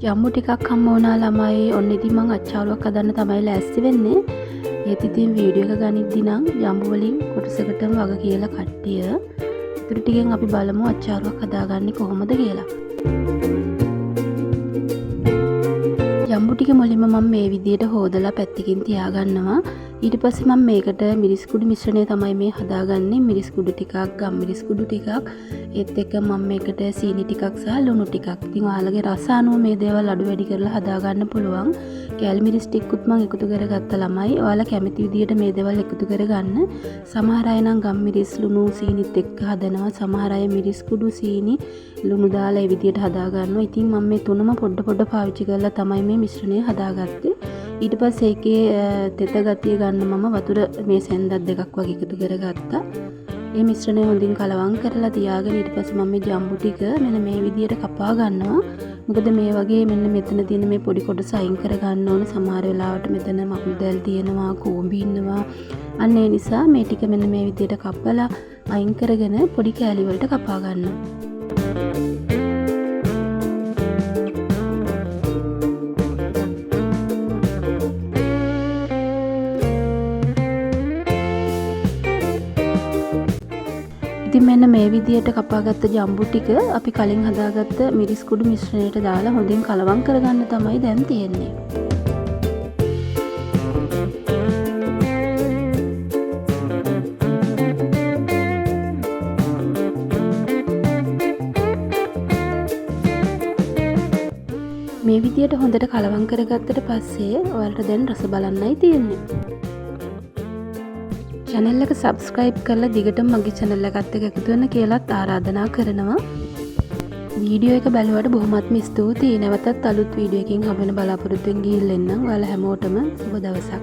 ජම්බු ටිකක් හම්බ වුණා ළමයි. ඔන්න ඉතින් මං අච්චාරුවක් හදන්න තමයි ලෑස්ති වෙන්නේ. ඒත් ඉතින් වීඩියෝ එක ගනිද්දි නම් ජම්බු වලින් කොටසකටම වග කියලා කට්ටිය. ඊටු ටිකෙන් අපි බලමු අච්චාරුවක් හදාගන්නේ කොහොමද කියලා. ජම්බු ටික මුලින්ම මම මේ විදියට හොදලා පැත්තකින් තියාගන්නවා. ඊට පස්සේ මම මේකට මිරිස් කුඩු මිශ්‍රණය තමයි මේ හදාගන්නේ. මිරිස් කුඩු ටිකක්, ගම් මිරිස් කුඩු ටිකක්, ඒත් එක්ක මම මේකට සීනි ටිකක් සහ ලුණු ටිකක්. ඉතින් ඔයාලගේ රස අනුව මේ දේවල් අඩු වැඩි කරලා හදාගන්න පුළුවන්. කැල් මිරිස් ටිකකුත් මම එකතු කරගත්ත ළමයි. ඔයාලා කැමති විදියට මේ දේවල් එකතු කරගන්න. සමහර අය නම් ගම් මිරිස් ලුණු සීනිත් එක්ක හදනවා. සමහර අය මිරිස් කුඩු සීනි ලුණු දාලා ඒ විදියට හදාගන්නවා. ඉතින් මම මේ තුනම පොඩ පාවිච්චි කරලා තමයි මේ මිශ්‍රණය හදාගත්තේ. ඊට පස්සේ ඒකේ තෙත ගතිය ගන්න මම වතුර මේ සෙන්දක් දෙකක් වගේ එකතු කරගත්තා. මේ මිශ්‍රණය හොඳින් කලවම් කරලා තියාගෙන ඊට පස්සේ මම මේ ජම්බු ටික මෙන්න මේ විදියට කපා ගන්නවා. මොකද මේ වගේ මෙන්න මෙතන තියෙන මේ පොඩි කොටස අයින් කර ගන්න ඕන. සමහර වෙලාවට මෙතන මකුළු දැල් තියෙනවා, කෝඹි ඉන්නවා. අන්න ඒ නිසා මේ ටික මෙන්න මේ විදියට කපලා අයින් කරගෙන පොඩි කෑලි වලට කපා ගන්නවා. ඉතින් මෙන්න මේ විදියට කපාගත්ත ජම්බු ටික අපි කලින් හදාගත්ත මිරිස් කුඩු මිශ්‍රණයට දාලා හොඳින් කලවම් කරගන්න තමයි දැන් තියෙන්නේ. මේ විදියට හොඳට කලවම් කරගත්තට පස්සේ ඔයාලට දැන් රස බලන්නයි තියෙන්නේ. channel එක subscribe කරලා දිගටම මගේ channel එකත් එක්ක එකතු වෙන්න කියලාත් ආරාධනා කරනවා. වීඩියෝ එක බලුවට බොහොමත්ම ස්තුතියි. නැවතත් අලුත් වීඩියෝ එකකින් හම්බ වෙන බලාපොරොත්තු වෙමින් ගිහින් එන්නම්. ඔයාලා හැමෝටම සුබ දවසක්.